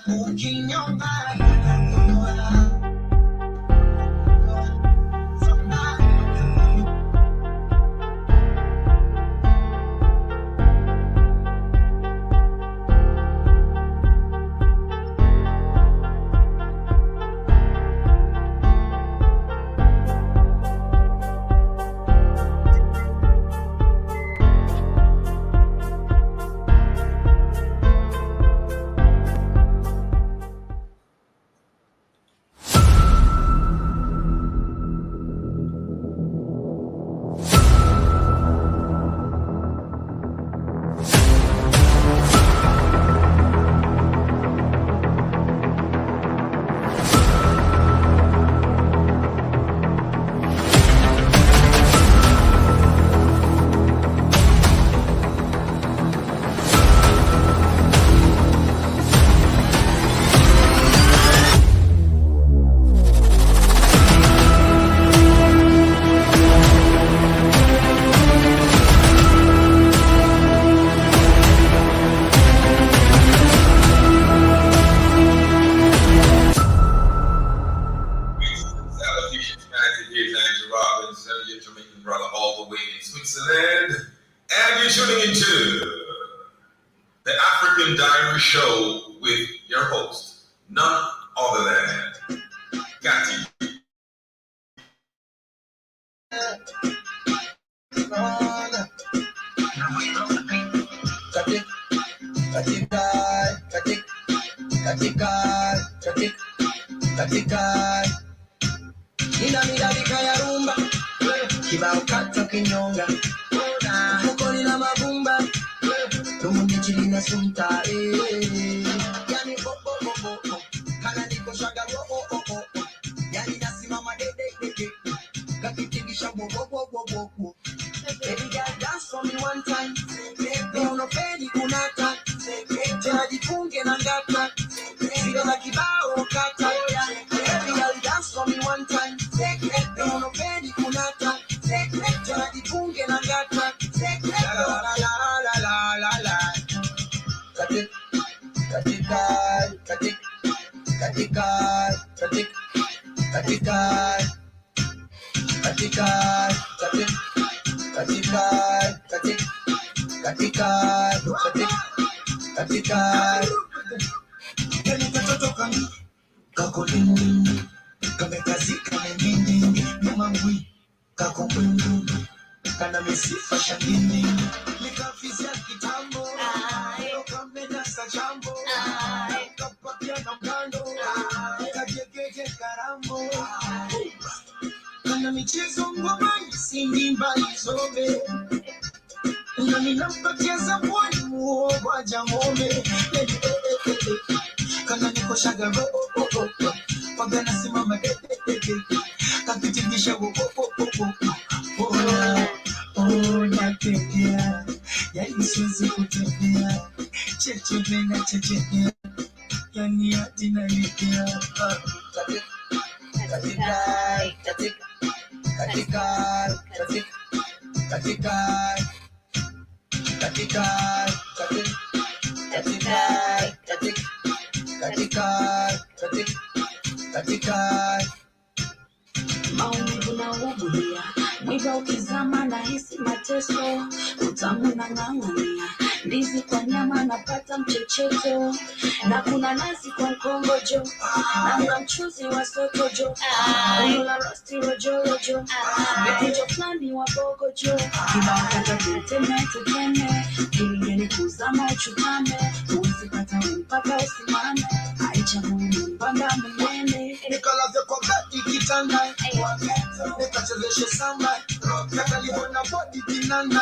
moving your mind. Switzerland, and you're tuning into the African Diary Show with your host, none other than Gatti. Kibao kata kinyonga mfukoni na mabumba tumundi chini na sunta yani bo kana niko shaga bo yani nasimama de kakitingisha bo baby girl dance for me one time no pedi kunata tena jifunge na ngata zile za kibao kata baby girl dance for me one time no pedi kunata tena jifunge na ngata la katika yani katoto kami kako ding kamekazika mengine nyama ngui kako kwindu kana mesifa shangini nikafizia kitambo kamena sa jambo kapakia na mkando kajegeje karambo kana michezo ngomani sindimba isobe nani nampatia zabwani muogo ajangome kana niko shaga pagana simama kakitingisha natetea yani siwezi kutembea chechemea yani hadi nalegea maumivu na ugulia mwiba ukizama na hisi mateso utamu na ng'ang'ania ndizi kwa nyama napata mchecheto na kuna nazi kwa mkongojo na mga mchuzi wa sotojo la rosti rojo vikunjo flani wa bogojo kibakata tetemete kilingeni kuzama uchukame uwezi pata mpaka usimame aichagui mpanda mnene nikalaze kwa beti kitanda nikachezeshe samba nakalibona bodi kinanda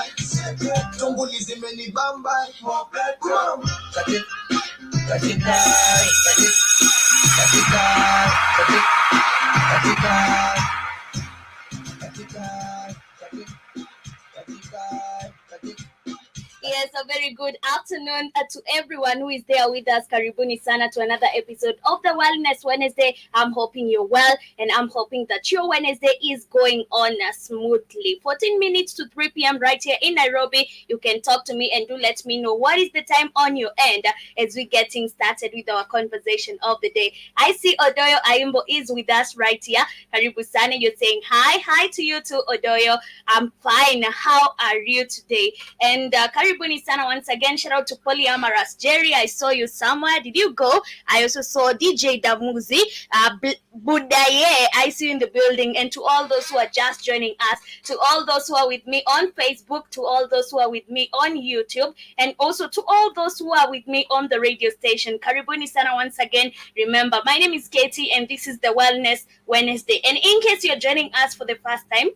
tunguli zimenibamba Yes, a very good afternoon to everyone who is there with us. Karibuni sana to another episode of the Wellness Wednesday. I'm hoping you're well, and I'm hoping that your Wednesday is going on smoothly. 14 minutes to 3 p.m. right here in Nairobi. You can talk to me and do let me know what is the time on your end as we're getting started with our conversation of the day. I see Odoyo Ayimbo is with us right here. Karibu sana. You're saying hi to you too, Odoyo. I'm fine. How are you today? And karibuni sana once again. Shout out to Polyamorous Jerry. I saw you somewhere. Did you go? I also saw DJ Damuzi, Budaye. I see you in the building. And to all those who are just joining us, to all those who are with me on Facebook, to all those who are with me on YouTube, and also to all those who are with me on the radio station. Karibuni sana once again. Remember, my name is Katie, and this is the Wellness Wednesday. And in case you're joining us for the first time,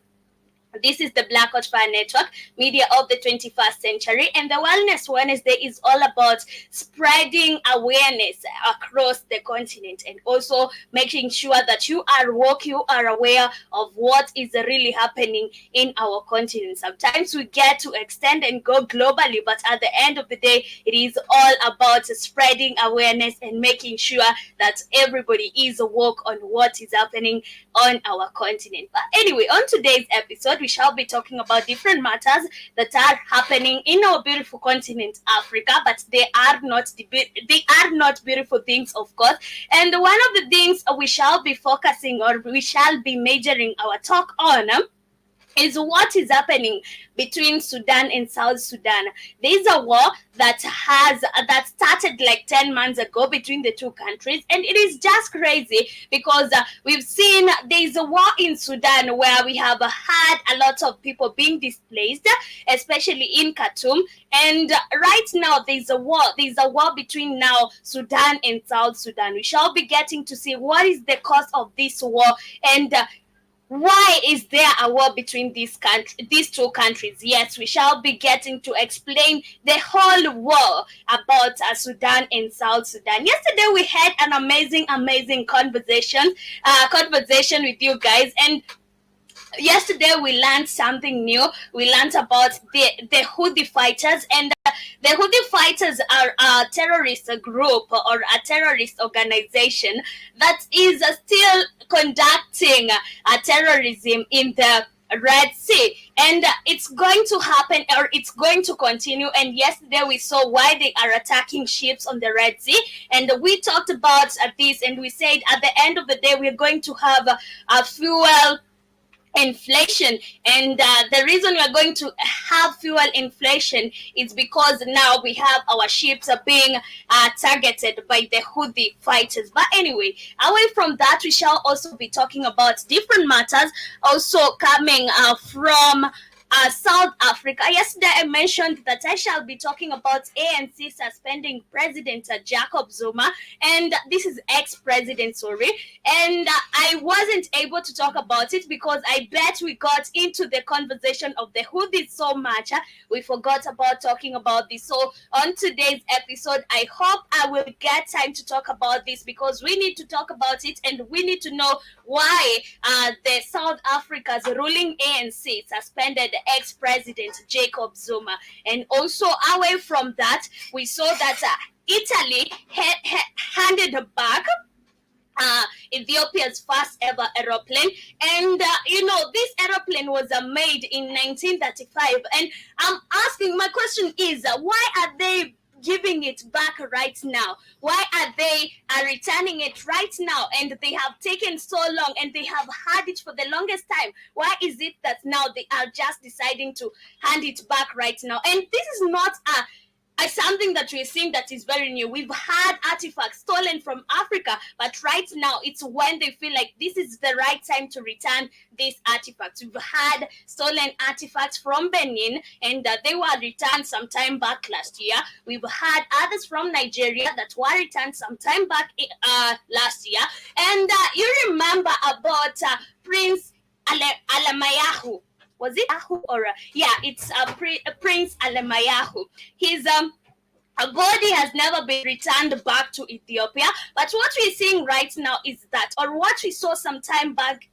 this is the Black Hot Fire Network, media of the 21st century, and the Wellness Wednesday is all about spreading awareness across the continent and also making sure that you are woke, you are aware of what is really happening in our continent. Sometimes we get to extend and go globally, but at the end of the day, it is all about spreading awareness and making sure that everybody is woke on what is happening on our continent. But anyway, on today's episode, we shall be talking about different matters that are happening in our beautiful continent, Africa, but they are not beautiful things, of course. And one of the things we shall be focusing or we shall be majoring our talk on is what is happening between Sudan and South Sudan. There's a war that started like 10 months ago between the two countries, and it is just crazy because we've seen there's a war in Sudan where we have had a lot of people being displaced, especially in Khartoum, and right now there's a war between now Sudan and South Sudan. We shall be getting to see what is the cause of this war and why is there a war between these two countries? Yes, we shall be getting to explain the whole war about Sudan and South Sudan. Yesterday we had an amazing conversation with you guys, and yesterday we learned something new. We learned about the Houthi fighters, and the Houthi fighters are a terrorist group or a terrorist organization that is still conducting terrorism in the Red Sea, and it's going to happen or it's going to continue. And yesterday we saw why they are attacking ships on the Red Sea, and we talked about this, and we said at the end of the day we're going to have a fuel inflation, and the reason we are going to have fuel inflation is because now we have our ships are being targeted by the Houthi fighters. But anyway, away from that, we shall also be talking about different matters also coming from South Africa. Yesterday I mentioned that I shall be talking about ANC suspending President Jacob Zuma, and this is ex-president, sorry, and I wasn't able to talk about it because I bet we got into the conversation of the Houthis so much, we forgot about talking about this. So on today's episode, I hope I will get time to talk about this because we need to talk about it, and we need to know why the South Africa's ruling ANC suspended ex-president Jacob Zuma. And also away from that, we saw that Italy handed back Ethiopia's first ever aeroplane, and this aeroplane was made in 1935, and I'm asking, my question is why are they giving it back right now? Why are they returning it right now? And they have taken so long, and they have had it for the longest time. Why is it that now they are just deciding to hand it back right now? And this is not something that we're seeing that is very new. We've had artifacts stolen from Africa, but right now it's when they feel like this is the right time to return these artifacts. We've had stolen artifacts from Benin, and they were returned sometime back last year. We've had others from Nigeria that were returned sometime back last year. And you remember about Prince Alemayahu. Was it Ahu or yeah? It's Prince Alemayahu. a body has never been returned back to Ethiopia. But what we're seeing right now is that, or what we saw some time back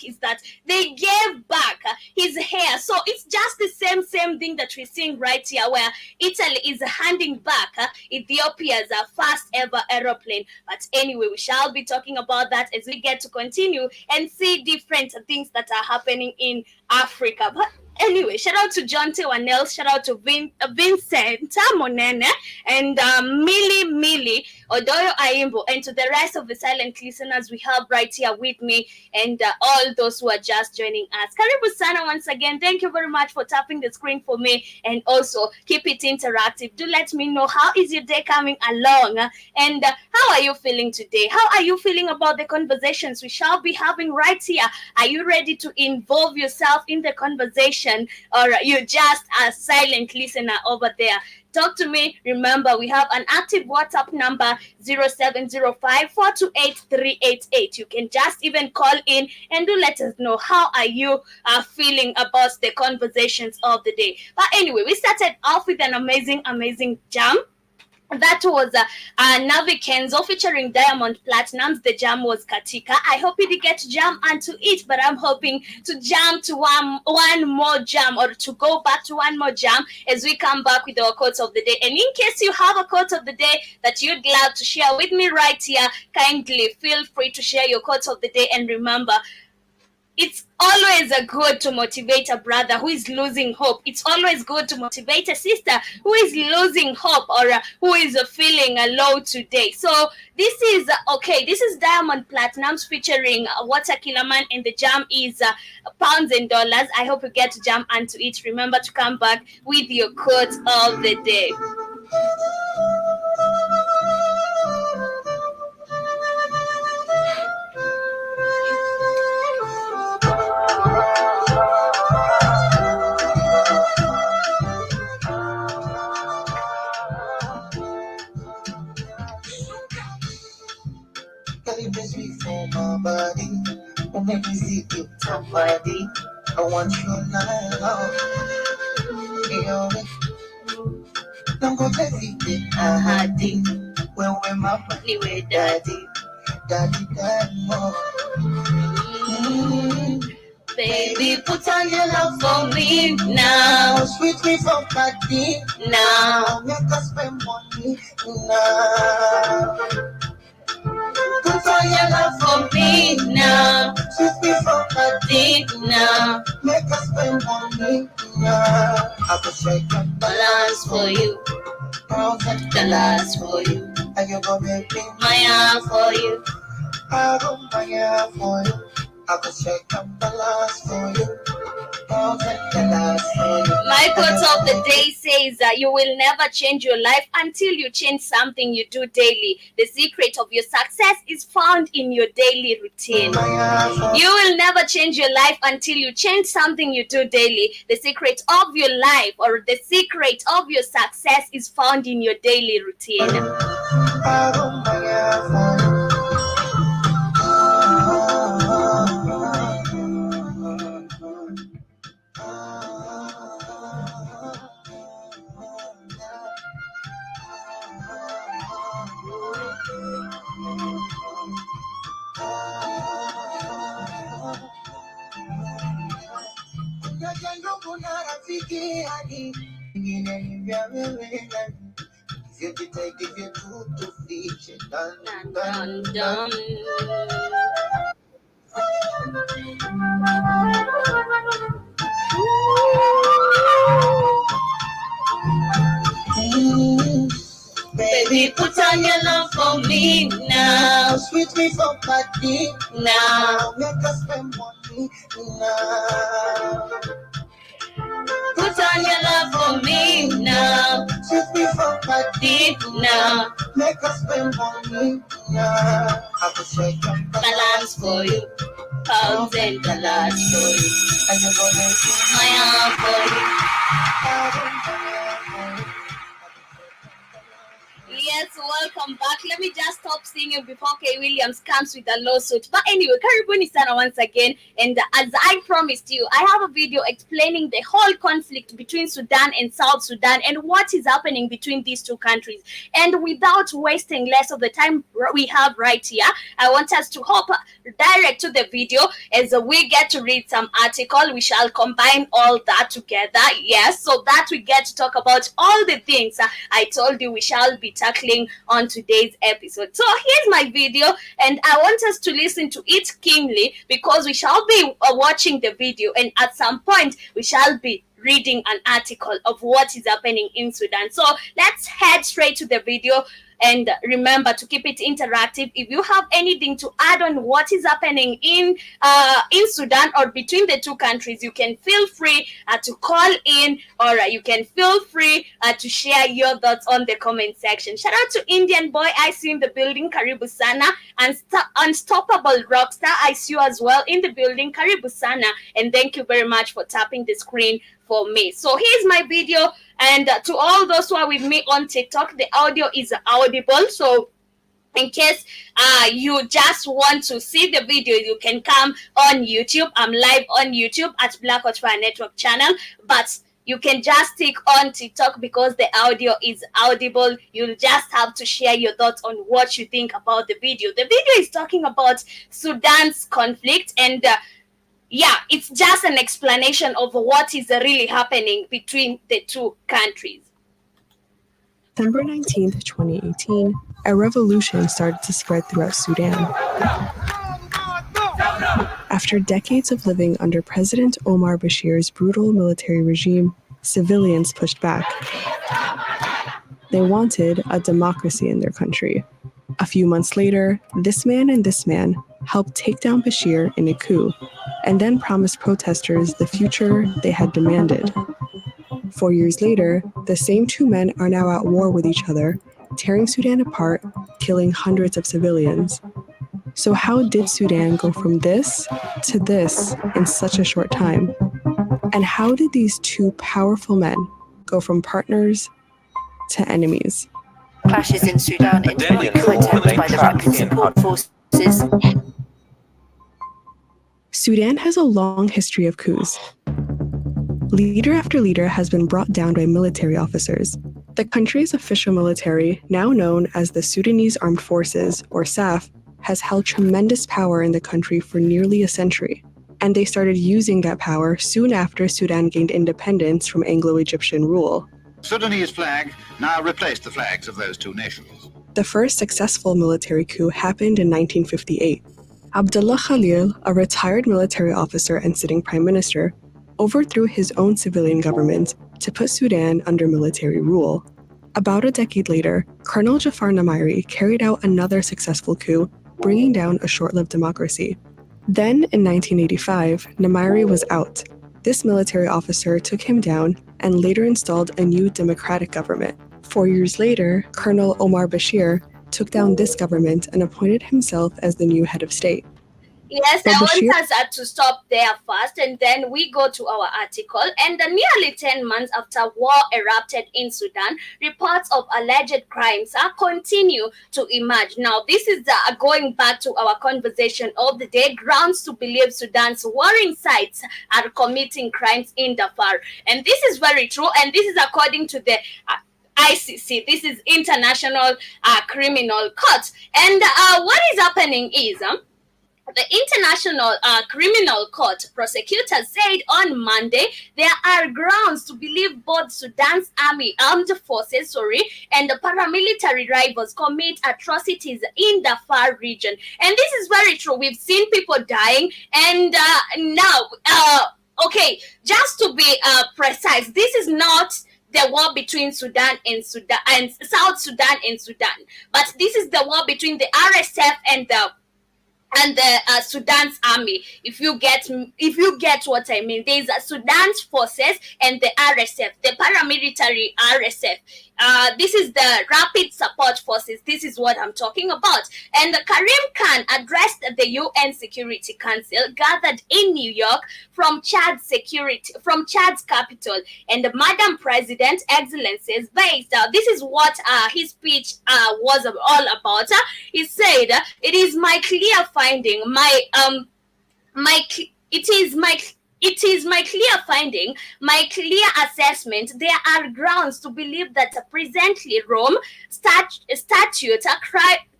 is that they gave back his hair. So it's just the same thing that we're seeing right here, where Italy is handing back Ethiopia's first ever aeroplane. But anyway, we shall be talking about that as we get to continue and see different things that are happening in Africa. But anyway, shout out to John Tewanel, shout out to Vincent Monene, and Millie Odoyo Aimbo, and to the rest of the silent listeners we have right here with me, and all those who are just joining us. Karibu sana once again. Thank you very much for tapping the screen for me, and also keep it interactive. Do let me know how is your day coming along, and how are you feeling today? How are you feeling about the conversations we shall be having right here? Are you ready to involve yourself in the conversation, or you're just a silent listener over there? Talk to me. Remember, we have an active WhatsApp number 0705-428-388. You can just even call in and do let us know how are you feeling about the conversations of the day. But anyway, we started off with an amazing jam. That was Navi Kenzo featuring Diamond Platnumz. The jam was Katika. I hope you did get to jam onto it, but I'm hoping to jam to one more jam, or to go back to one more jam as we come back with our quotes of the day. And in case you have a quote of the day that you'd love to share with me right here, kindly feel free to share your quotes of the day. And remember, it's always good to motivate a brother who is losing hope. It's always good to motivate a sister who is losing hope, or who is feeling low today. So this is this is Diamond Platnumz featuring Waterkiller, and the jam is Pounds and Dollars. I hope you get to jam onto it. Remember to come back with your quote of the day. Me for my body, but make me see you somebody. I want you now. Don't go crazy, I had it. When we're my body, we're daddy, more. Baby, put on your love for me now. Sweet me for party now. Make us spend money now. Put on your love for me now. Sweet me for party now. Make us spend money now. I will shake your Balance for you, $1,000 for you, and you go make me my arm for you. I go my hair for you. I will shake your balance for you. My quote of the day says you will never change your life until you change something you do daily. The secret of your success is found in your daily routine. You will never change your life until you change something you do daily. The secret of your life, or the secret of your success, is found in your daily routine. Dun, dun. Baby, put on your love for me now. Sweet me for party now. Make us spend money now. Put on your love for me now. Sweet me for party now. Make us spend money now. I will shake your Balance for you, $1,000 for you, and you're gonna make me my arm for you. Yes, welcome back. Let me just stop singing before Kay Williams comes with a lawsuit. But anyway, karibuni sana once again. And as I promised you, I have a video explaining the whole conflict between Sudan and South Sudan and what is happening between these two countries. And without wasting less of the time we have right here, I want us to hop direct to the video as we get to read some article. We shall combine all that together. Yes, so that we get to talk about all the things I told you we shall be tackling on today's episode. So here's my video, and I want us to listen to it keenly because we shall be watching the video, and at some point we shall be reading an article of what is happening in Sudan. So let's head straight to the video. And remember to keep it interactive. If you have anything to add on what is happening in Sudan or between the two countries, you can feel free to call in, or you can feel free to share your thoughts on the comment section. Shout out to Indian Boy, I see you in the building, Karibu Sana. And Unstoppable Rockstar, I see you as well in the building, Karibu Sana. And thank you very much for tapping the screen for me. So here's my video, and to all those who are with me on TikTok, the audio is audible. So in case you just want to see the video, you can come on YouTube. I'm live on YouTube at Black Hot Fire Network channel, but you can just stick on TikTok because the audio is audible. You'll just have to share your thoughts on what you think about the video. The video is talking about Sudan's conflict, and yeah, it's just an explanation of what is really happening between the two countries. September 19th, 2018, a revolution started to spread throughout Sudan. After decades of living under President Omar Bashir's brutal military regime, civilians pushed back. They wanted a democracy in their country. A few months later, this man and this man helped take down Bashir in a coup, and then promised protesters the future they had demanded. 4 years later, the same two men are now at war with each other, tearing Sudan apart, killing hundreds of civilians. So how did Sudan go from this to this in such a short time? And how did these two powerful men go from partners to enemies? Clashes in Sudan ended by coup attempt by the Rapid Support Forces. Sudan has a long history of coups. Leader after leader has been brought down by military officers. The country's official military, now known as the Sudanese Armed Forces, or SAF, has held tremendous power in the country for nearly a century. And they started using that power soon after Sudan gained independence from Anglo-Egyptian rule. Sudanese flag now replaced the flags of those two nations. The first successful military coup happened in 1958. Abdullah Khalil, a retired military officer and sitting prime minister, overthrew his own civilian government to put Sudan under military rule. About a decade later, Colonel Jafar Namairi carried out another successful coup, bringing down a short-lived democracy. Then, in 1985, Namairi was out. This military officer took him down and later installed a new democratic government. 4 years later, Colonel Omar Bashir took down this government and appointed himself as the new head of state. Yes, I want us to stop there first, and then we go to our article. And nearly 10 months after war erupted in Sudan, reports of alleged crimes continue to emerge. Now, this is going back to our conversation of the day, grounds to believe Sudan's warring sides are committing crimes in Darfur. And this is very true, and this is according to the ICC. This is International Criminal Court. And what is happening is the International Criminal Court prosecutors said on Monday there are grounds to believe both Sudan's armed forces and the paramilitary rivals commit atrocities in the Darfur region. And this is very true. We've seen people dying, and now, okay, just to be precise, this is not the war between Sudan and South Sudan and Sudan, but this is the war between the RSF and the and the Sudan's army. If you get what I mean, there's Sudan's forces and the RSF, the paramilitary RSF. This is the Rapid Support Forces. This is what I'm talking about. And Karim Khan addressed the UN Security Council gathered in New York from Chad's capital. And Madam President, Excellencies, this is what his speech was all about. He said, "It is my clear finding, my clear assessment. There are grounds to believe that presently Rome statute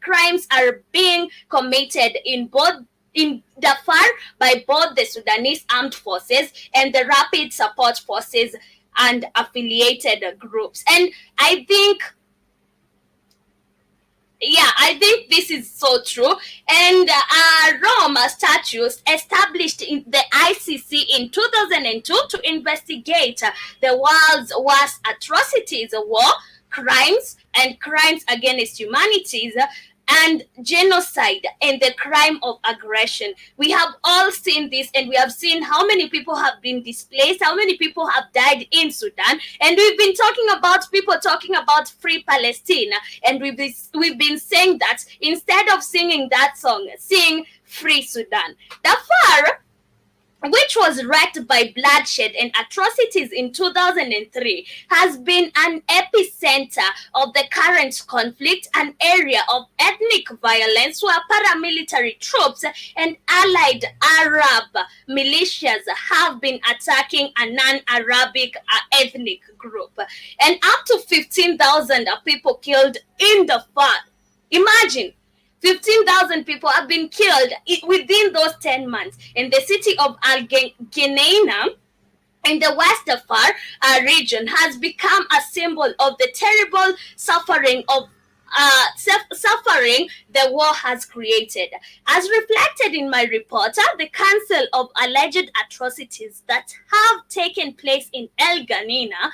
crimes are being committed in Darfur by both the Sudanese armed forces and the Rapid Support Forces and affiliated groups." And I think this is so true. And Rome statutes established in the ICC in 2002 to investigate the world's worst atrocities, war crimes and crimes against humanity, and genocide and the crime of aggression. We have all seen this, and we have seen how many people have been displaced, how many people have died in Sudan, and we've been talking about people talking about free Palestine, and we've been saying that instead of singing that song, sing free Sudan. Darfur, which was wrecked by bloodshed and atrocities in 2003, has been an epicenter of the current conflict, an area of ethnic violence where paramilitary troops and allied Arab militias have been attacking a non-Arabic ethnic group. And up to 15,000 people killed in Darfur. Imagine. 15,000 people have been killed within those 10 months. In the city of Al-Geneina, in the West Darfur region, has become a symbol of the terrible suffering the war has created. As reflected in my report, the Council of Alleged Atrocities that have taken place in El-Geneina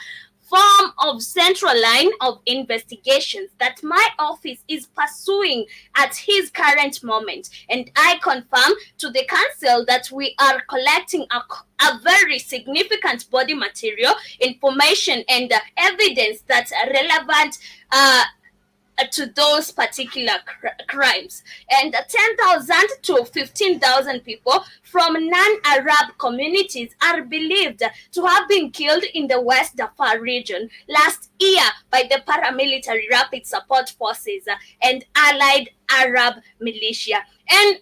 form of central line of investigations that my office is pursuing at his current moment. And I confirm to the council that we are collecting a very significant body material, information, and evidence that's relevant to those particular crimes. And 10,000 to 15,000 people from non-Arab communities are believed to have been killed in the West Darfur region last year by the paramilitary Rapid Support Forces and allied Arab militia. And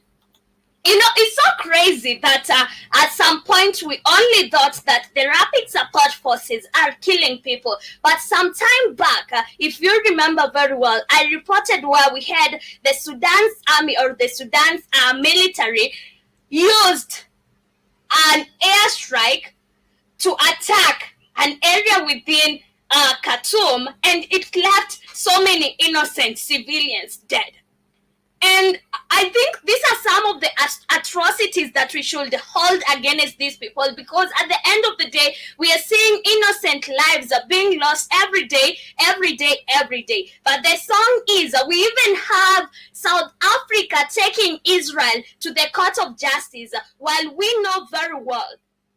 it's so crazy that at some point we only thought that the Rapid Support Forces are killing people. But some time back, if you remember very well, I reported where we had the Sudan's army or the Sudan's military used an airstrike to attack an area within Khartoum, and it left so many innocent civilians dead. And I think these are some of the atrocities that we should hold against these people, because at the end of the day, we are seeing innocent lives being lost every day. But the song is, we even have South Africa taking Israel to the court of justice, while we know very well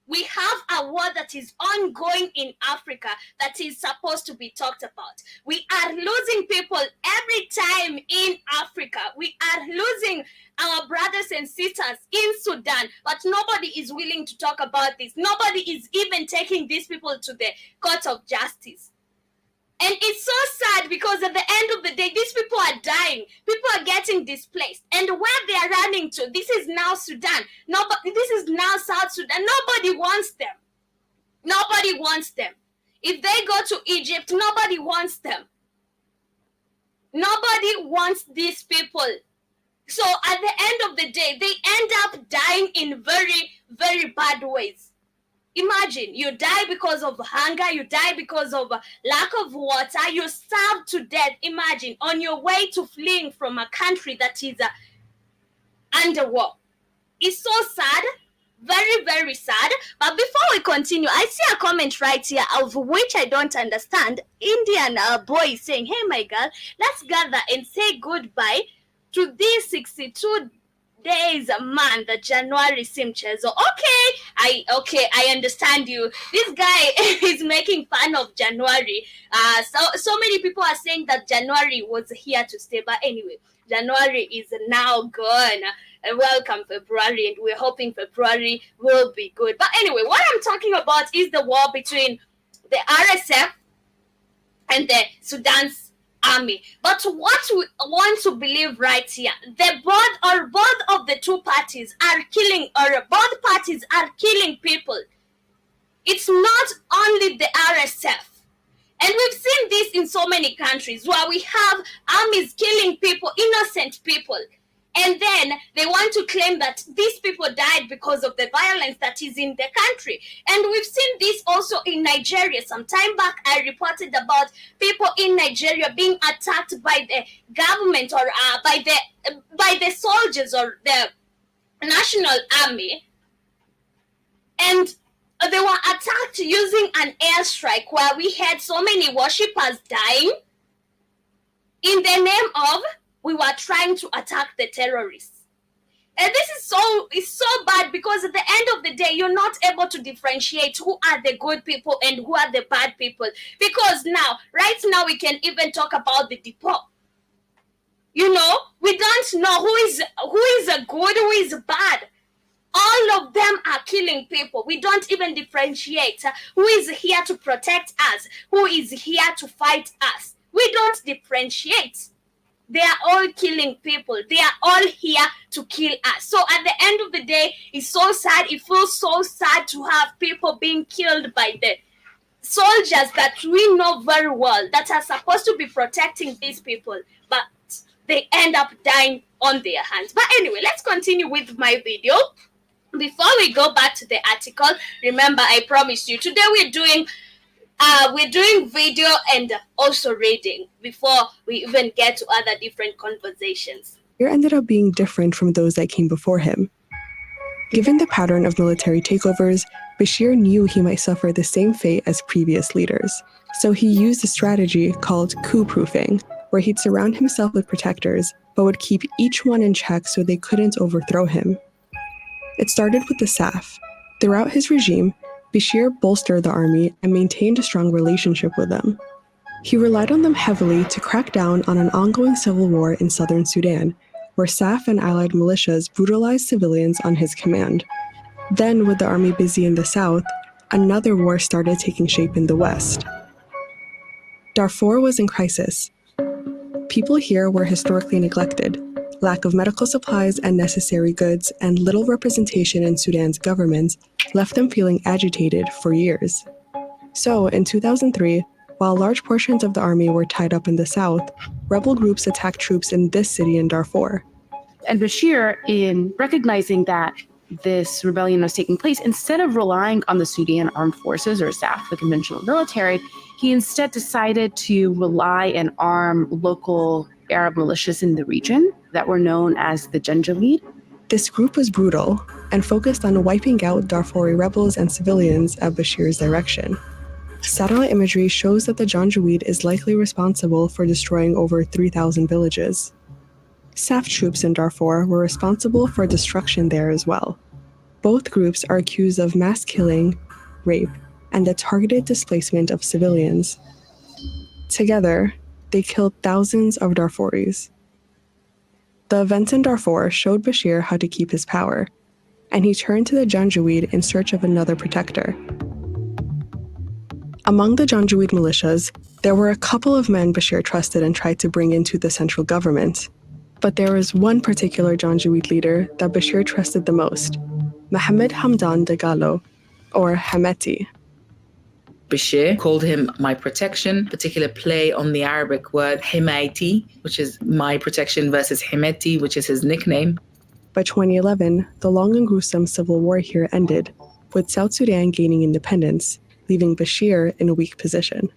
we have a war that is ongoing in Africa that is supposed to be talked about. We are losing people every time in Africa. We are losing our brothers and sisters in Sudan, but nobody is willing to talk about this. Nobody is even taking these people to the court of justice. And it's so sad, because at the end of the day, these people are dying. People are getting displaced. And where they are running to, this is now Sudan. This is now South Sudan. Nobody wants them. Nobody wants them. If they go to Egypt, nobody wants them. Nobody wants these people. So at the end of the day, they end up dying in very, very bad ways. Imagine, you die because of hunger, you die because of lack of water, you starve to death. Imagine, on your way to fleeing from a country that is under war. It's so sad, very, very sad. But before we continue, I see a comment right here of which I don't understand. Indian boy is saying, "Hey, my girl, let's gather and say goodbye to these 62 days, a month, January simchezo. Okay, I understand you. This guy is making fun of January. So many people are saying that January was here to stay, but anyway, January is now gone. Welcome February, and we're hoping February will be good. But anyway, what I'm talking about is the war between the RSF and the Sudan's army. But what we want to believe right here, both of the two parties are killing, or both parties are killing people. It's not only the RSF. And we've seen this in so many countries where we have armies killing people, innocent people. And then they want to claim that these people died because of the violence that is in the country. And we've seen this also in Nigeria. Some time back, I reported about people in Nigeria being attacked by the government, or by the soldiers or the national army. And they were attacked using an airstrike where we had so many worshippers dying in the name of we were trying to attack the terrorists. And this is so bad, because at the end of the day, you're not able to differentiate who are the good people and who are the bad people. Because right now, we can even talk about the depot. You know, we don't know who is a good, who is bad. All of them are killing people. We don't even differentiate who is here to protect us, who is here to fight us. We don't differentiate. They are all killing people. They are all here to kill us. So at the end of the day, it's so sad. It feels so sad to have people being killed by the soldiers that we know very well, that are supposed to be protecting these people, but they end up dying on their hands. But anyway, let's continue with my video. Before we go back to the article, remember I promised you today we're doing video and also reading before we even get to other different conversations. Bashir ended up being different from those that came before him. Given the pattern of military takeovers, Bashir knew he might suffer the same fate as previous leaders. So he used a strategy called coup-proofing, where he'd surround himself with protectors, but would keep each one in check so they couldn't overthrow him. It started with the SAF. Throughout his regime, Bashir bolstered the army and maintained a strong relationship with them. He relied on them heavily to crack down on an ongoing civil war in southern Sudan, where SAF and allied militias brutalized civilians on his command. Then, with the army busy in the south, another war started taking shape in the west. Darfur was in crisis. People here were historically neglected. Lack of medical supplies and necessary goods, and little representation in Sudan's government left them feeling agitated for years. So, in 2003, while large portions of the army were tied up in the south, rebel groups attacked troops in this city in Darfur. And Bashir, in recognizing that this rebellion was taking place, instead of relying on the Sudan Armed Forces, or SAF, the conventional military, he instead decided to rely and arm local Arab militias in the region that were known as the Janjaweed. This group was brutal and focused on wiping out Darfuri rebels and civilians at Bashir's direction. Satellite imagery shows that the Janjaweed is likely responsible for destroying over 3,000 villages. SAF troops in Darfur were responsible for destruction there as well. Both groups are accused of mass killing, rape, and the targeted displacement of civilians. Together, they killed thousands of Darfuris. The events in Darfur showed Bashir how to keep his power, and he turned to the Janjaweed in search of another protector. Among the Janjaweed militias, there were a couple of men Bashir trusted and tried to bring into the central government. But there was one particular Janjaweed leader that Bashir trusted the most, Mohammed Hamdan Dagalo, or Hemeti. Bashir called him my protection, particular play on the Arabic word Himayti, which is my protection, versus Hemeti, which is his nickname. By 2011, the long and gruesome civil war here ended, with South Sudan gaining independence, leaving Bashir in a weak position.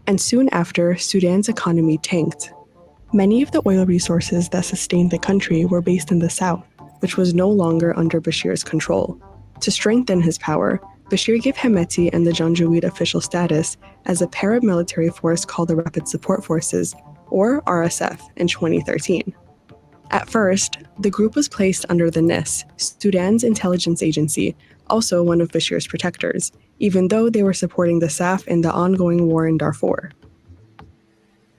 And soon after, Sudan's economy tanked. Many of the oil resources that sustained the country were based in the south, which was no longer under Bashir's control. To strengthen his power, Bashir gave Hemeti and the Janjaweed official status as a paramilitary force called the Rapid Support Forces, or RSF, in 2013. At first, the group was placed under the NIS, Sudan's intelligence agency, also one of Bashir's protectors, even though they were supporting the SAF in the ongoing war in Darfur.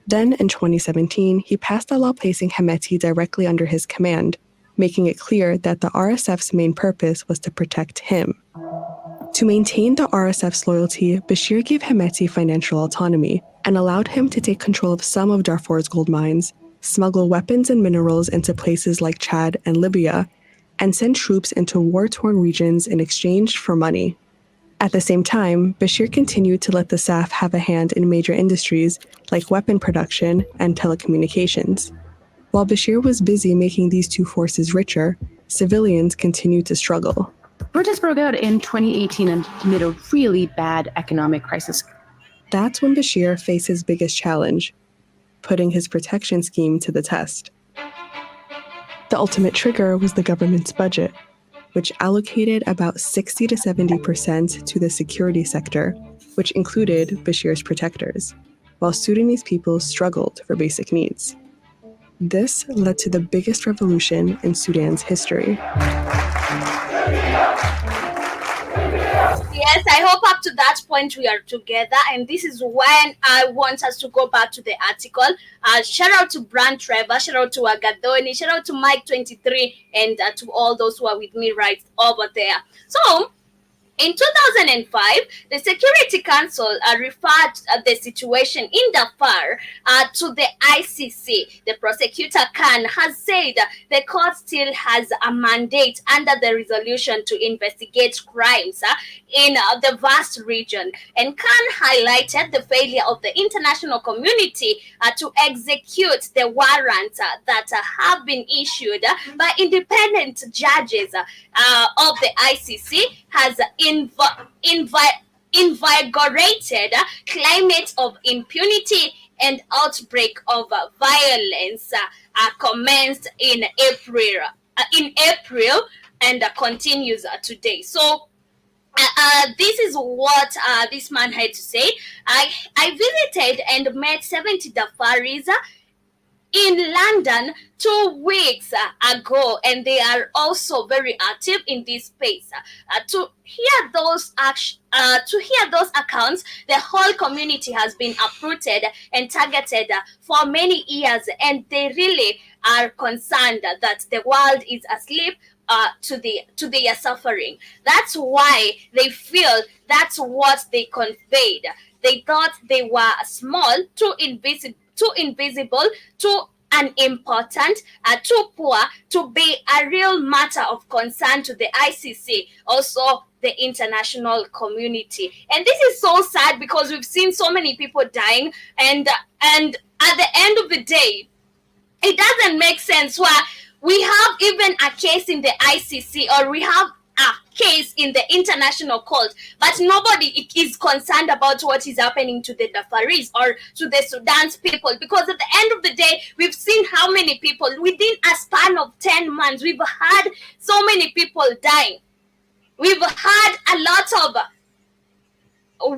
Then, in 2017, he passed a law placing Hemeti directly under his command, making it clear that the RSF's main purpose was to protect him. To maintain the RSF's loyalty, Bashir gave Hemeti financial autonomy and allowed him to take control of some of Darfur's gold mines, smuggle weapons and minerals into places like Chad and Libya, and send troops into war-torn regions in exchange for money. At the same time, Bashir continued to let the SAF have a hand in major industries like weapon production and telecommunications. While Bashir was busy making these two forces richer, civilians continued to struggle. Protests broke out in 2018 amid a really bad economic crisis. That's when Bashir faced his biggest challenge, putting his protection scheme to the test. The ultimate trigger was the government's budget, which allocated about 60 to 70% to the security sector, which included Bashir's protectors, while Sudanese people struggled for basic needs. This led to the biggest revolution in Sudan's history. Yes, I hope up to that point we are together, and this is when I want us to go back to the article. Shout out to Brand Trevor, shout out to Agadoni, shout out to Mike23, and to all those who are with me right over there. So, in 2005, the Security Council referred the situation in Darfur to the ICC. The prosecutor Khan has said the court still has a mandate under the resolution to investigate crimes in the vast region. And Khan highlighted the failure of the international community to execute the warrants that have been issued by independent judges of the ICC has invigorated climate of impunity and outbreak of violence commenced in April and continues today. So this is what this man had to say. I visited and met 70 Darfuris in London 2 weeks ago, and they are also very active in this space. To hear those accounts, the whole community has been uprooted and targeted for many years, and they really are concerned that the world is asleep to their suffering. That's why they feel that's what they conveyed. They thought they were small, too invisible, too unimportant, too poor to be a real matter of concern to the ICC, also the international community. And this is so sad because we've seen so many people dying, and at the end of the day, it doesn't make sense why we have even a case in the ICC, or we have a case in the international court, but nobody is concerned about what is happening to the Darfuris or to the Sudan's people, because at the end of the day, we've seen how many people within a span of 10 months, we've had so many people dying. We've had a lot of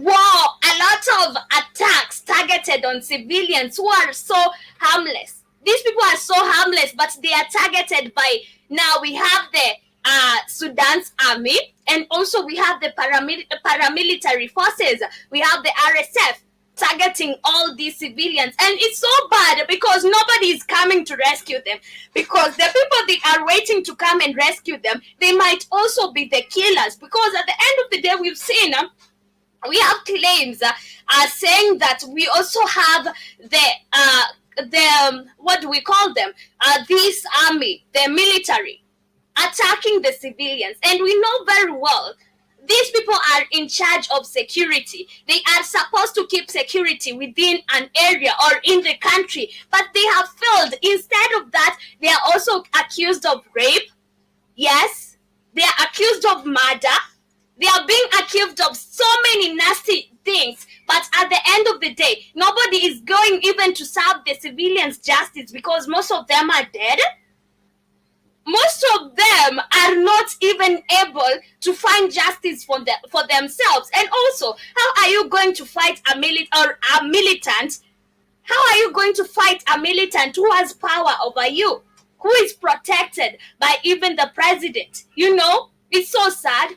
war, a lot of attacks targeted on civilians who are so harmless. These people are so harmless, but they are targeted by, now we have the Sudan's army, and also we have the paramilitary forces. We have the RSF targeting all these civilians, and it's so bad because nobody is coming to rescue them, because the people that are waiting to come and rescue them, they might also be the killers, because at the end of the day, we've seen we have claims saying that we also have the what do we call them, this army, the military, attacking the civilians. And we know very well these people are in charge of security. They are supposed to keep security within an area or in the country, but they have failed. Instead of that, they are also accused of rape. Yes, they are accused of murder. They are being accused of so many nasty things, but at the end of the day, nobody is going even to serve the civilians justice, because most of them are dead. Most of them are not even able to find justice for themselves. And also, how are you going to fight a militant? How are you going to fight a militant who has power over you? who is protected by even the president. You know, it's so sad.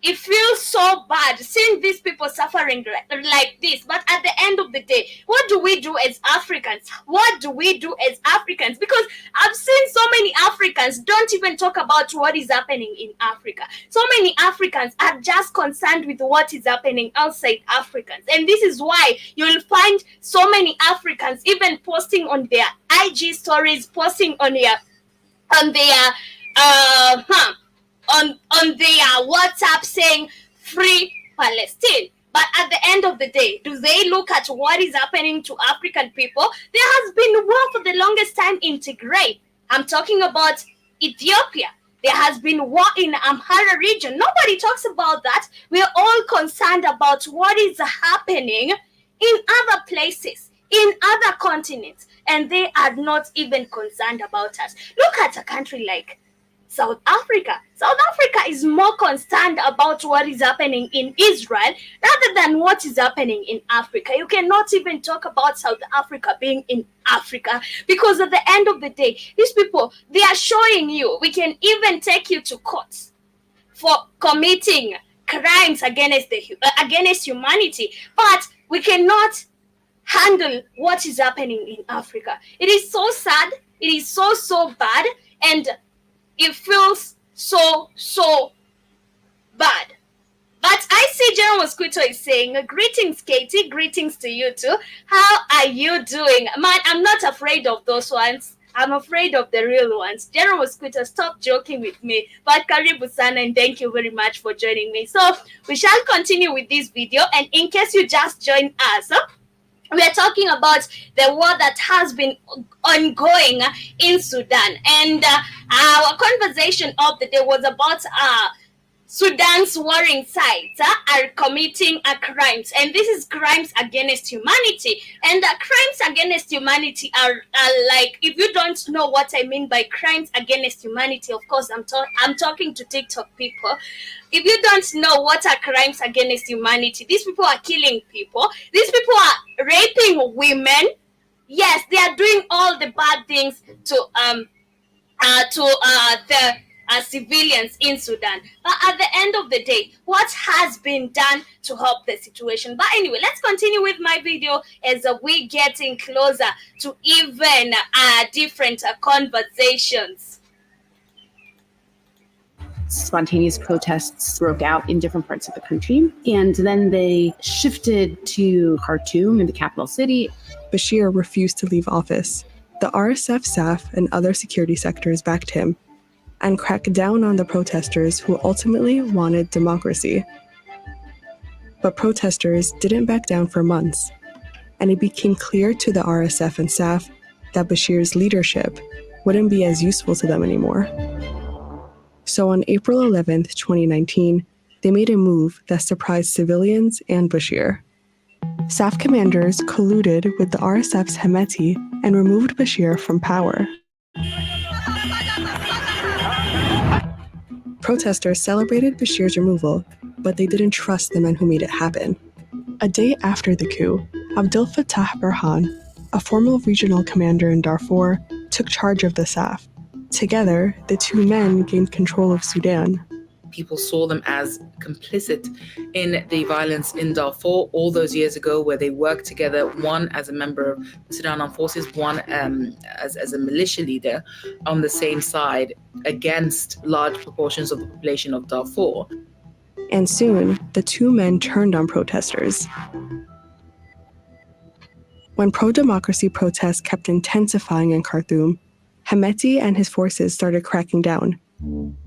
It feels so bad seeing these people suffering like this. But at the end of the day, what do we do as Africans? What do we do as Africans? Because I've seen so many Africans don't even talk about what is happening in Africa. So many Africans are just concerned with what is happening outside Africans. And this is why you'll find so many Africans even posting on their IG stories, posting on their on their WhatsApp saying free Palestine. But at the end of the day, do they look at what is happening to African people? There has been war for the longest time in Tigray. I'm talking about Ethiopia. There has been war in Amhara region. Nobody talks about that. We're all concerned about what is happening in other places, in other continents, and they are not even concerned about us. Look at a country like South Africa. South Africa is more concerned about what is happening in Israel rather than what is happening in Africa. You cannot even talk about South Africa being in Africa because at the end of the day, these people, they are showing you, we can even take you to court for committing crimes against humanity, but we cannot handle what is happening in Africa. It is so sad. It is so bad, and it feels so bad. But I see General Mosquito is saying, greetings, Katie. Greetings to you too. How are you doing? Man, I'm not afraid of those ones. I'm afraid of the real ones. General Mosquito, stop joking with me. But karibu sana, and thank you very much for joining me. So we shall continue with this video. And in case you just joined us, we are talking about the war that has been ongoing in Sudan. And our conversation of the day was about Sudan's warring sides are committing crimes. And this is crimes against humanity. And crimes against humanity are like, if you don't know what I mean by crimes against humanity, of course, I'm talking to TikTok people. If you don't know what are crimes against humanity, these people are killing people. These people are raping women. Yes, they are doing all the bad things to the civilians in Sudan. But at the end of the day, what has been done to help the situation? But anyway, let's continue with my video as we getting closer to even different conversations. Spontaneous protests broke out in different parts of the country, and then they shifted to Khartoum, in the capital city. Bashir refused to leave office. The RSF SAF and other security sectors backed him and cracked down on the protesters who ultimately wanted democracy. But protesters didn't back down for months, and it became clear to the RSF and SAF that Bashir's leadership wouldn't be as useful to them anymore. So on April 11th, 2019, they made a move that surprised civilians and Bashir. SAF commanders colluded with the RSF's Hemeti and removed Bashir from power. Protesters celebrated Bashir's removal, but they didn't trust the men who made it happen. A day after the coup, Abdel Fattah Burhan, a former regional commander in Darfur, took charge of the SAF. Together, the two men gained control of Sudan. People saw them as complicit in the violence in Darfur all those years ago, where they worked together, one as a member of the Sudan Armed Forces, one as a militia leader on the same side against large proportions of the population of Darfur. And soon, the two men turned on protesters. When pro-democracy protests kept intensifying in Khartoum, Hemeti and his forces started cracking down.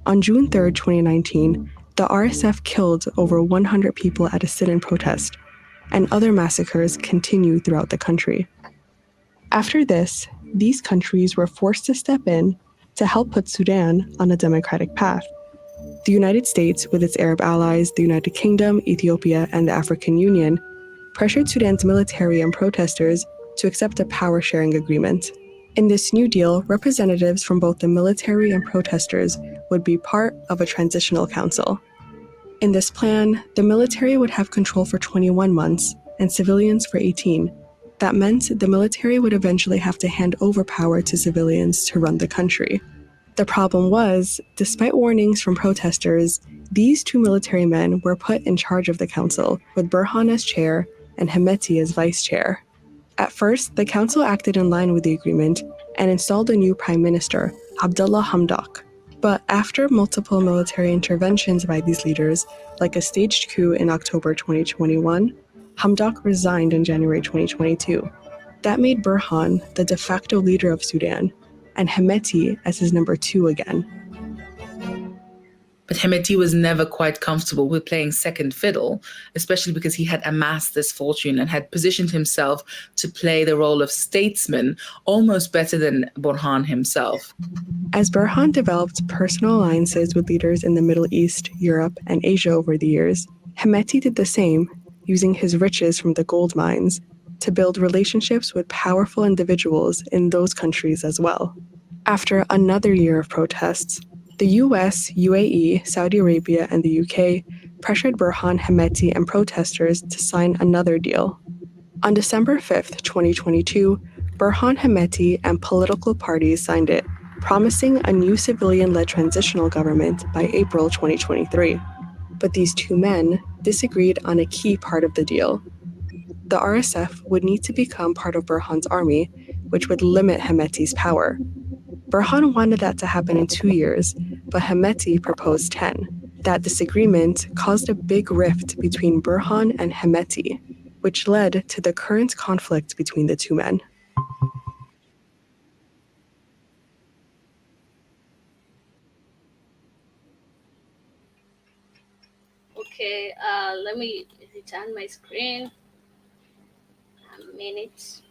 On June 3rd, 2019, the RSF killed over 100 people at a sit-in protest, and other massacres continued throughout the country. After this, these countries were forced to step in to help put Sudan on a democratic path. The United States, with its Arab allies, the United Kingdom, Ethiopia, and the African Union, pressured Sudan's military and protesters to accept a power-sharing agreement. In this new deal, representatives from both the military and protesters would be part of a transitional council. In this plan, the military would have control for 21 months and civilians for 18. That meant the military would eventually have to hand over power to civilians to run the country. The problem was, despite warnings from protesters, these two military men were put in charge of the council, with Burhan as chair and Hemeti as vice chair. At first, the council acted in line with the agreement and installed a new prime minister, Abdullah Hamdok. But after multiple military interventions by these leaders, like a staged coup in October 2021, Hamdok resigned in January 2022. That made Burhan the de facto leader of Sudan, and Hemeti as his number 2 again. But Hemeti was never quite comfortable with playing second fiddle, especially because he had amassed this fortune and had positioned himself to play the role of statesman almost better than Burhan himself. As Burhan developed personal alliances with leaders in the Middle East, Europe, and Asia over the years, Hemeti did the same, using his riches from the gold mines to build relationships with powerful individuals in those countries as well. After another year of protests, the US, UAE, Saudi Arabia, and the UK pressured Burhan, Hemeti, and protesters to sign another deal. On December 5th, 2022, Burhan, Hemeti, and political parties signed it, promising a new civilian-led transitional government by April 2023. But these two men disagreed on a key part of the deal. The RSF would need to become part of Burhan's army, which would limit Hemeti's power. Burhan wanted that to happen in 2 years, but Hemeti proposed 10. That disagreement caused a big rift between Burhan and Hemeti, which led to the current conflict between the two men. Okay, let me return my screen. A minute.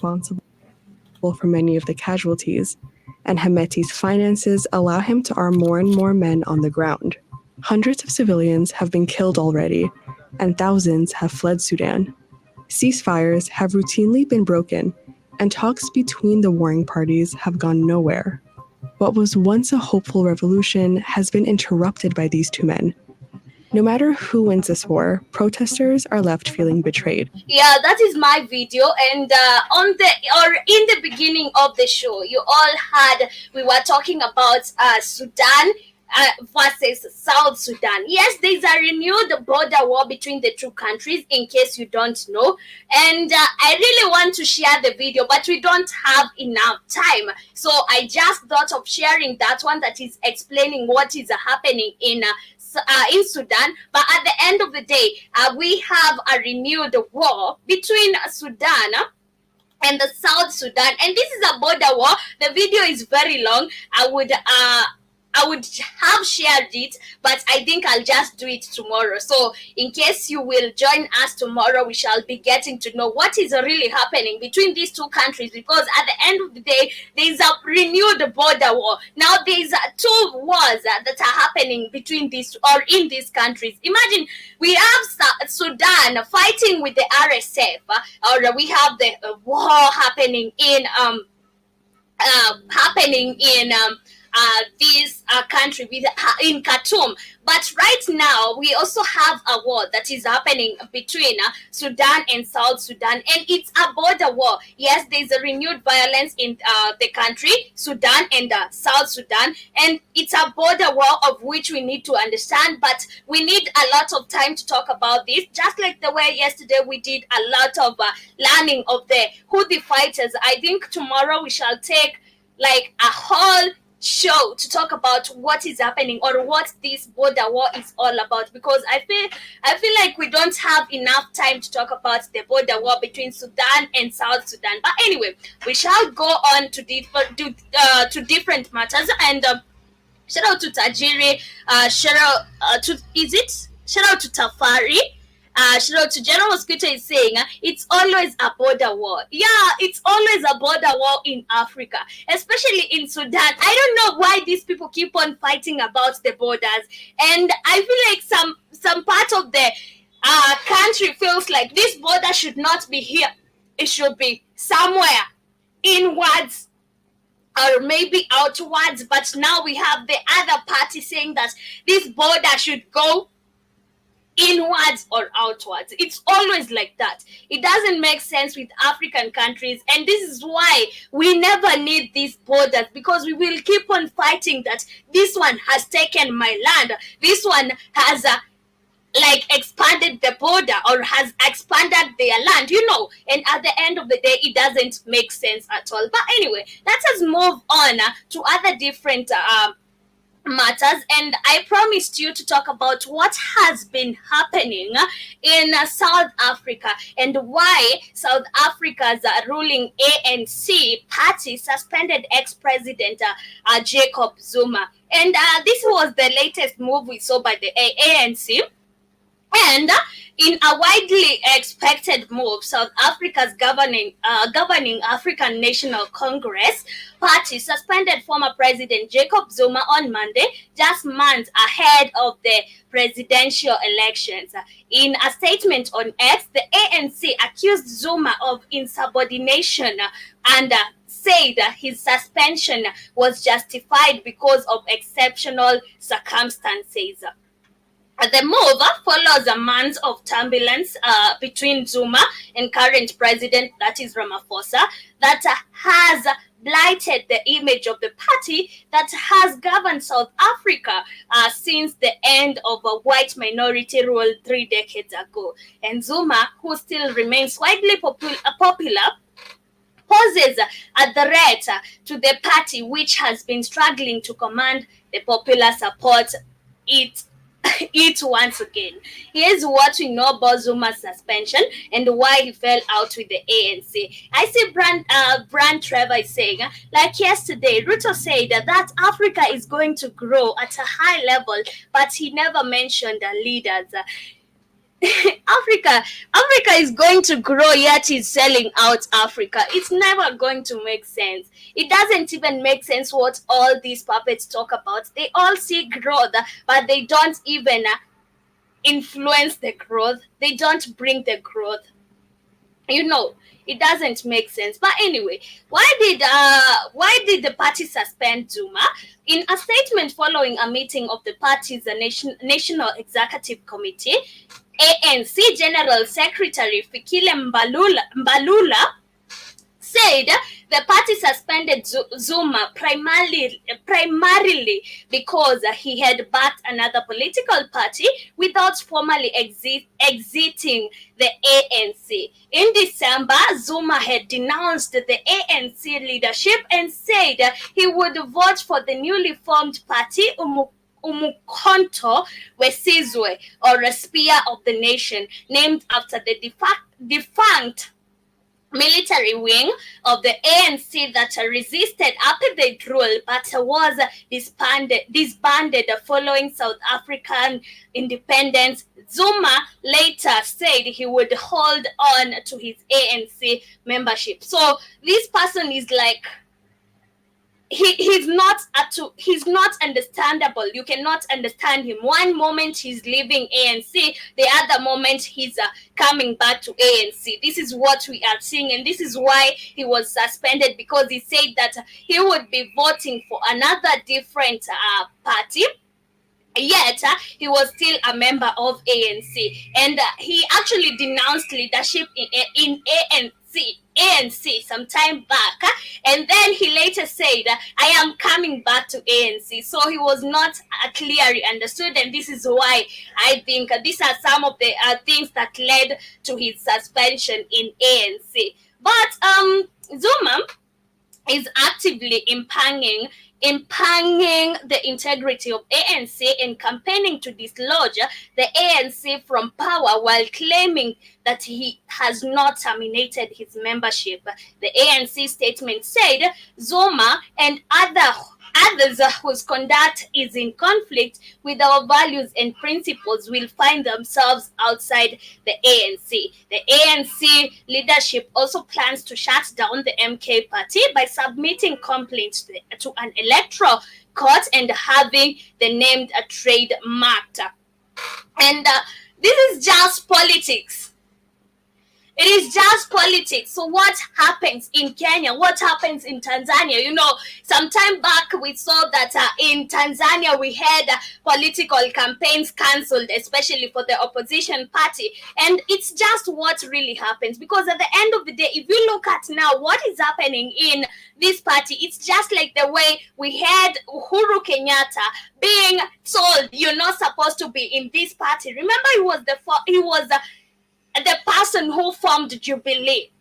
Responsible for many of the casualties, and Hemeti's finances allow him to arm more and more men on the ground. Hundreds of civilians have been killed already, and thousands have fled Sudan. Ceasefires have routinely been broken, and talks between the warring parties have gone nowhere. What was once a hopeful revolution has been interrupted by these two men. No matter who wins this war, protesters are left feeling betrayed. Yeah, that is my video, and in the beginning of the show, you all had, we were talking about Sudan versus South Sudan. Yes, there's a renewed border war between the two countries, in case you don't know. And I really want to share the video, but we don't have enough time. So I just thought of sharing that one that is explaining what is happening in Sudan. But at the end of the day, we have a renewed war between Sudan and the South Sudan, and this is a border war. The video is very long. I would have shared it, but I think I'll just do it tomorrow. So in case you will join us tomorrow, we shall be getting to know what is really happening between these two countries, because at the end of the day, there's a renewed border war. Now there's two wars that are happening between these or in these countries. Imagine we have Sudan fighting with the RSF, or we have the war happening in this country in Khartoum. But right now, we also have a war that is happening between Sudan and South Sudan, and it's a border war. Yes, there's a renewed violence in the country, Sudan and South Sudan, and it's a border war of which we need to understand, but we need a lot of time to talk about this, just like the way yesterday we did a lot of learning of the Houthi fighters. I think tomorrow we shall take like a whole show to talk about what is happening or what this border war is all about, because I feel like we don't have enough time to talk about the border war between Sudan and South Sudan. But anyway, we shall go on to different matters, and shout out to Tajiri, shout out to Tafari. Shout out to General Mosquito is saying it's always a border war. Yeah, it's always a border war in Africa, especially in Sudan. I don't know why these people keep on fighting about the borders, and I feel like some part of the country feels like this border should not be here. It should be somewhere inwards or maybe outwards. But now we have the other party saying that this border should go inwards or outwards. It's always like that. It doesn't make sense with African countries, and this is why we never need these borders, because we will keep on fighting that this one has taken my land, this one has expanded the border or has expanded their land, and at the end of the day it doesn't make sense at all. But anyway, let us move on to other different matters, and I promised you to talk about what has been happening in South Africa and why South Africa's ruling ANC party suspended ex-president Jacob Zuma. And this was the latest move we saw by the ANC. And in a widely expected move, South Africa's governing African National Congress party suspended former President Jacob Zuma on Monday, just months ahead of the presidential elections. In a statement on X, the ANC accused Zuma of insubordination and said his suspension was justified because of exceptional circumstances. The move follows a month of turbulence between Zuma and current president, that is Ramaphosa, that has blighted the image of the party that has governed South Africa since the end of a white minority rule 3 decades ago. And Zuma, who still remains widely popular, poses a threat to the party, which has been struggling to command the popular support it once again. Here's what we know about Zuma's suspension and why he fell out with the ANC. I see Brand Trevor is saying, like yesterday, Ruto said that Africa is going to grow at a high level, but he never mentioned the leaders. Africa is going to grow, yet he's selling out Africa. It's never going to make sense. It doesn't even make sense what all these puppets talk about. They all see growth, but they don't even influence the growth. They don't bring the growth. It doesn't make sense. But anyway, why did the party suspend Zuma? In a statement following a meeting of the party's National Executive Committee, ANC General Secretary Fikile Mbalula said the party suspended Zuma primarily because he had backed another political party without formally exiting the ANC. In December, Zuma had denounced the ANC leadership and said he would vote for the newly formed party Umkhonto Wesizwe, or a spear of the nation, named after the defunct military wing of the ANC that resisted apartheid rule but was disbanded following South African independence. Zuma later said he would hold on to his ANC membership. So this person is like, he's not understandable. You cannot understand him. One moment he's leaving ANC, the other moment he's coming back to ANC. This is what we are seeing, and this is why he was suspended, because he said that he would be voting for another different party. Yet he was still a member of ANC, and he actually denounced leadership in ANC some time back, and then he later said, I am coming back to ANC. So he was not clearly understood, and this is why I think these are some of the things that led to his suspension in ANC. But Zuma is actively impugning the integrity of ANC and campaigning to dislodge the ANC from power, while claiming that he has not terminated his membership. The ANC statement said Zuma and others whose conduct is in conflict with our values and principles will find themselves outside the ANC. The ANC leadership also plans to shut down the MK party by submitting complaints to an electoral court and having the named trade marked. And this is just politics. It is just politics. politics. So what happens in Kenya? What happens in Tanzania? You know, some time back we saw that in Tanzania we had political campaigns cancelled, especially for the opposition party. And it's just what really happens, because at the end of the day, if you look at now what is happening in this party, it's just like the way we had Uhuru Kenyatta being told you're not supposed to be in this party. Remember, he was the person who formed Jubilee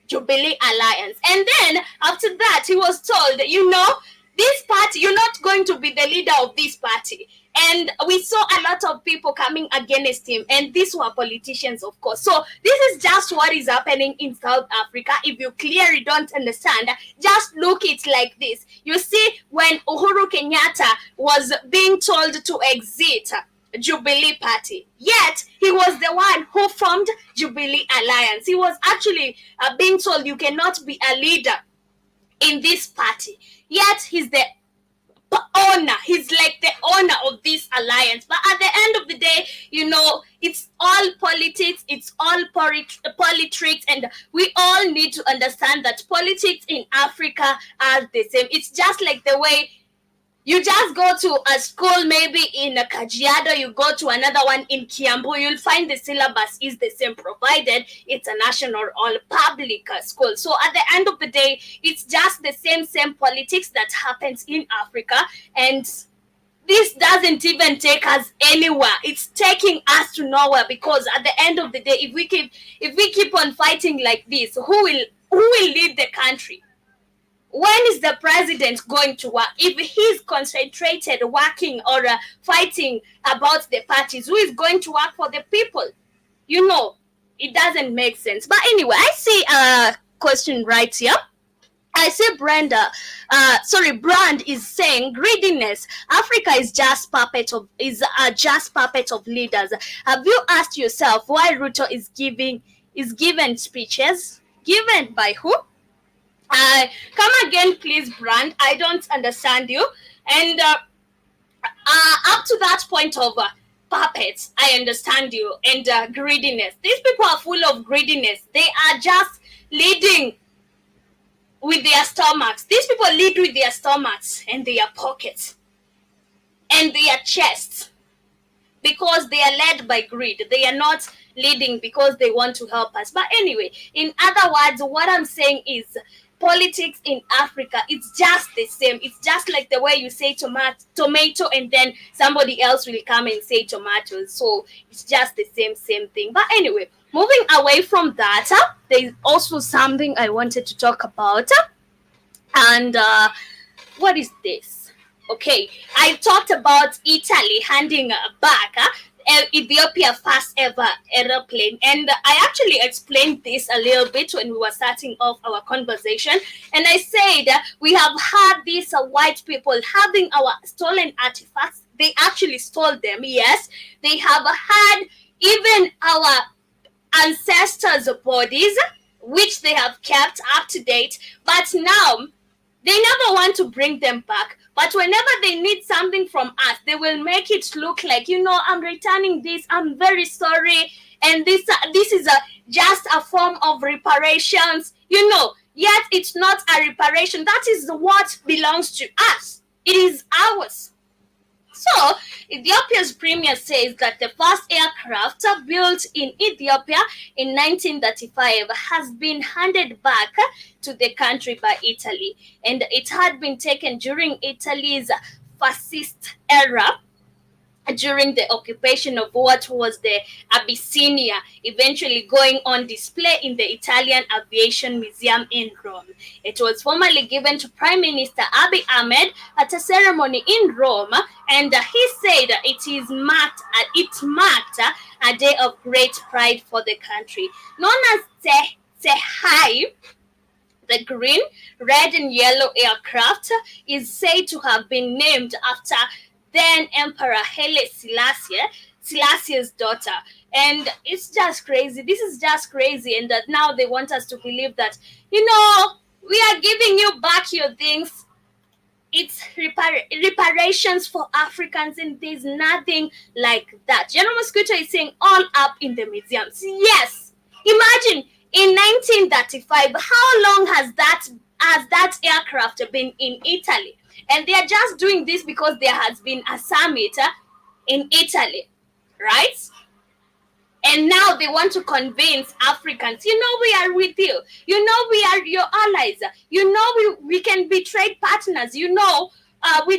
Alliance, and then after that he was told, you know, this party, you're not going to be the leader of this party. And we saw a lot of people coming against him, and these were politicians, of course. So this is just what is happening in South Africa. If you clearly don't understand, just look it like this. You see, when Uhuru Kenyatta was being told to exit Jubilee Party, yet he was the one who formed Jubilee Alliance. He was actually being told you cannot be a leader in this party, yet he's the owner. He's like the owner of this alliance. But at the end of the day, you know, it's all politics, it's all politics, and we all need to understand that politics in Africa are the same. It's just like the way you just go to a school, maybe in a Kajiado, you go to another one in Kiambu, you'll find the syllabus is the same, provided it's a national or public school. So at the end of the day, it's just the same politics that happens in Africa, and this doesn't even take us anywhere. It's taking us to nowhere, because at the end of the day, if we keep on fighting like this, who will lead the country? When is the president going to work? If he's concentrated working or fighting about the parties, who is going to work for the people? You know, it doesn't make sense. But anyway, I see a question right here. I see Brand is saying greediness. Africa is just puppet of leaders. Have you asked yourself why Ruto is given speeches? Given by who? Come again, please, Brand. I don't understand you. And up to that point of puppets, I understand you. And greediness. These people are full of greediness. They are just leading with their stomachs. These people lead with their stomachs and their pockets and their chests, because they are led by greed. They are not leading because they want to help us. But anyway, in other words, what I'm saying is, politics in Africa, it's just the same. It's just like the way you say tomato, and then somebody else will come and say tomatoes. So it's just the same thing. But anyway, moving away from that, there's also something I wanted to talk about. And what is this? Okay, I talked about Italy handing back Ethiopia first ever aeroplane, and I actually explained this a little bit when we were starting off our conversation, and I said we have had these white people having our stolen artifacts. They actually stole them. Yes, they have had even our ancestors' bodies, which they have kept up to date, but now they never want to bring them back. But whenever they need something from us, they will make it look like, you know, I'm returning this, I'm very sorry, and this is just a form of reparations, you know. Yet it's not a reparation. That is what belongs to us. It is ours. So, Ethiopia's premier says that the first aircraft built in Ethiopia in 1935 has been handed back to the country by Italy, and it had been taken during Italy's fascist era, during the occupation of what was the Abyssinia, eventually going on display in the Italian Aviation Museum in Rome. It was formally given to Prime Minister Abiy Ahmed at a ceremony in Rome, and he said it marked a day of great pride for the country. Known as Tehai, the green, red, and yellow aircraft is said to have been named after then Emperor Haile Selassie's daughter. And it's just crazy. This is just crazy. And that now they want us to believe that, you know, we are giving you back your things. It's reparations for Africans, and there's nothing like that. General Mosquito is saying all up in the museums. Yes. Imagine In 1935, how long has that aircraft been in Italy? And they are just doing this because there has been a summit in Italy, right? And now they want to convince Africans, we are with you. We are your allies. We can be trade partners. We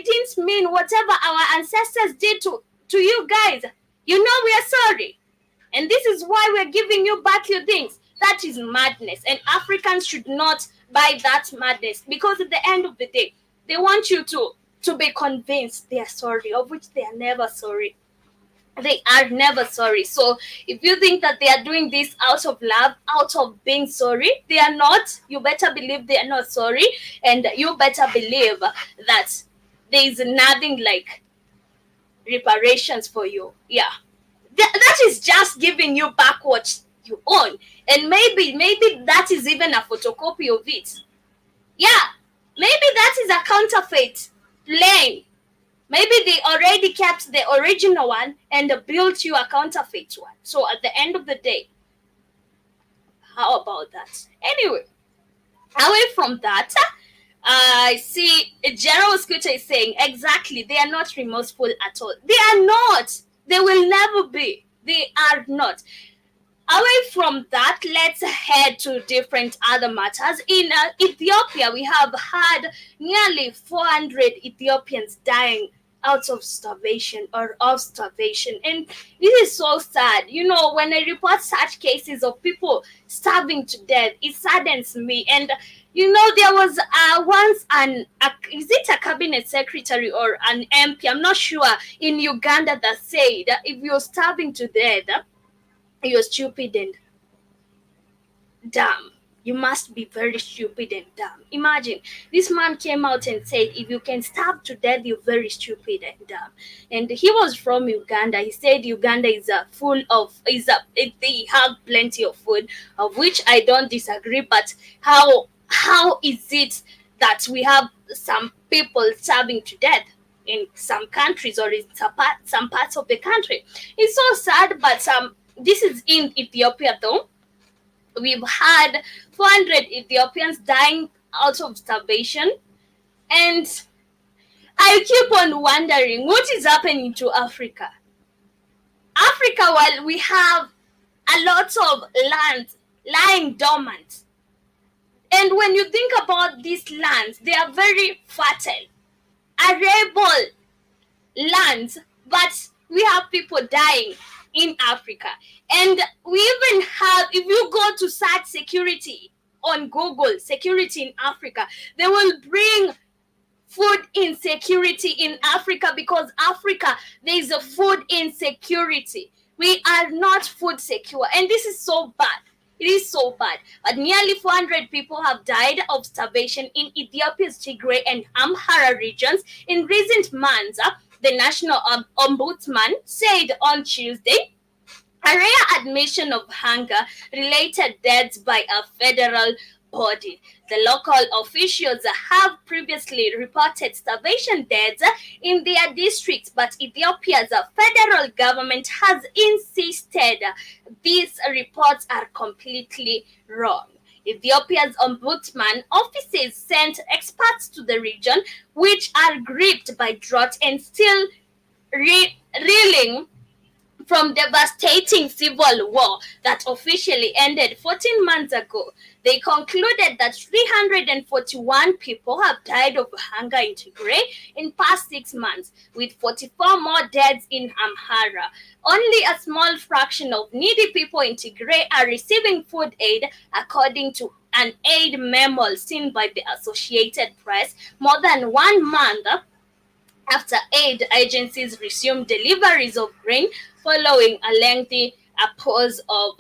didn't mean whatever our ancestors did to you guys. We are sorry. And this is why we're giving you back your things. That is madness. And Africans should not buy that madness, because at the end of the day, they want you to be convinced they are sorry, of which they are never sorry. They are never sorry. So if you think that they are doing this out of love, out of being sorry, they are not. You better believe they are not sorry. And you better believe that there is nothing like reparations for you. Yeah. That is just giving you back what you own. And maybe that is even a photocopy of it. Yeah. Maybe that is a counterfeit plane. Maybe they already kept the original one and built you a counterfeit one. So at the end of the day, how about that? Anyway, away from that, I see General Scooter is saying, exactly, they are not remorseful at all. They are not. They will never be. They are not. Away from that, let's head to different other matters. In Ethiopia, we have had nearly 400 Ethiopians dying out of starvation or of starvation. And this is so sad. When I report such cases of people starving to death, it saddens me. And, there was once is it a cabinet secretary or an MP, I'm not sure, in Uganda that said, if you're starving to death, you're stupid and dumb. You must be very stupid and dumb. Imagine, this man came out and said, if you can starve to death, you're very stupid and dumb. And he was from Uganda. He said Uganda is they have plenty of food, of which I don't disagree. But how is it that we have some people starving to death in some countries or in some parts of the country? It's so sad, but this is in Ethiopia though. We've had 400 Ethiopians dying out of starvation. And I keep on wondering what is happening to Africa. Africa, while we have a lot of land lying dormant. And when you think about these lands, they are very fertile, arable lands, but we have people dying in Africa. And we even have, if you go to search security on Google, security in Africa, they will bring food insecurity in Africa, because Africa, there is a food insecurity. We are not food secure. And this is so bad. It is so bad. But nearly 400 people have died of starvation in Ethiopia's Tigray and Amhara regions in recent months, the National Ombudsman said on Tuesday. A rare admission of hunger-related deaths by a federal body. The local officials have previously reported starvation deaths in their districts, but Ethiopia's federal government has insisted these reports are completely wrong. Ethiopia's ombudsman offices sent experts to the region, which are gripped by drought and still reeling from devastating civil war that officially ended 14 months ago. They concluded that 341 people have died of hunger in Tigray in past 6 months, with 44 more deaths in Amhara. Only a small fraction of needy people in Tigray are receiving food aid, according to an aid memo seen by the Associated Press more than 1 month after aid agencies resumed deliveries of grain following a lengthy pause of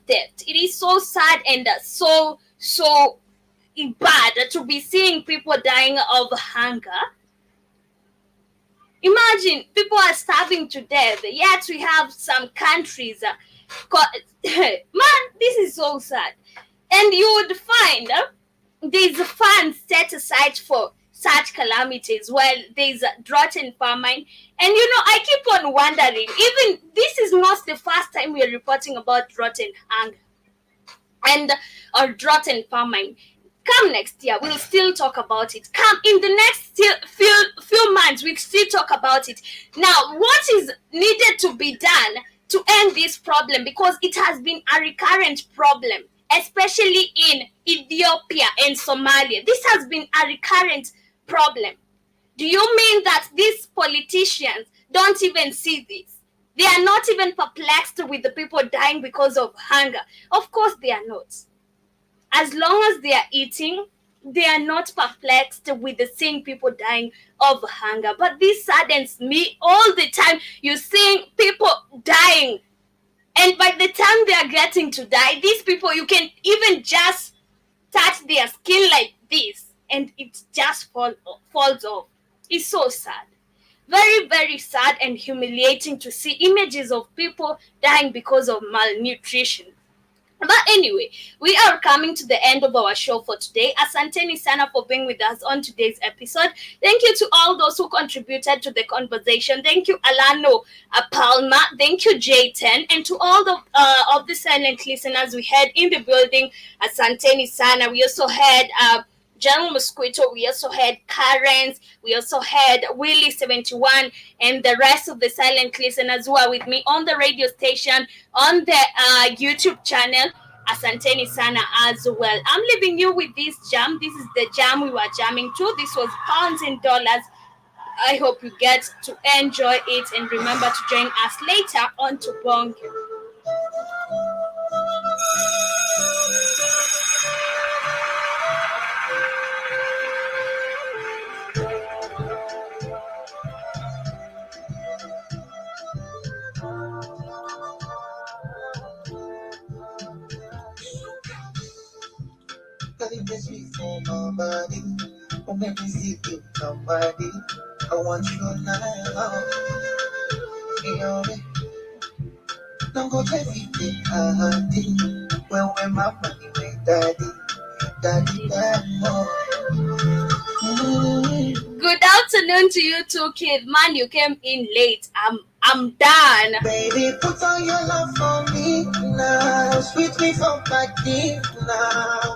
death. It is so sad and so bad to be seeing people dying of hunger. Imagine, people are starving to death, yet we have some countries. Man, this is so sad. And you would find there's funds set aside for such calamities while there's drought and famine. And I keep on wondering, even this is not the first time we are reporting about drought and hunger. and or drought and famine. Come next year, we'll still talk about it. Come in the next few months, we'll still talk about it. Now, what is needed to be done to end this problem? Because it has been a recurrent problem, especially in Ethiopia and Somalia. This has been a recurrent problem. Do you mean that these politicians don't even see this? They are not even perplexed with the people dying because of hunger. Of course they are not. As long as they are eating, they are not perplexed with the seeing people dying of hunger. But this saddens me all the time. You're seeing people dying, and by the time they are getting to die, these people, you can even just touch their skin like this, and it just falls off. It's so sad. Very, very sad and humiliating to see images of people dying because of malnutrition. But anyway, we are coming to the end of our show for today. Asanteni sana for being with us on today's episode. Thank you to all those who contributed to the conversation. Thank you, Alano Palma. Thank you, J10. And to all of the silent listeners we had in the building, Asanteni sana. We also had General Mosquito, we also had Karens, we also had Willie71, and the rest of the silent listeners who are with me on the radio station, on the YouTube channel. Asanteni sana as well. I'm leaving you with this jam. This is the jam we were jamming to. This was Pounds and Dollars. I hope you get to enjoy it, and remember to join us later on to Bongo. For my body, oh make me see you somebody. I want you now. Don't go crazy, daddy. Well, when my money with daddy, Good afternoon to you too, kid. Man, you came in late. I'm done. Baby, put on your love for me now. Sweet me for my deep now.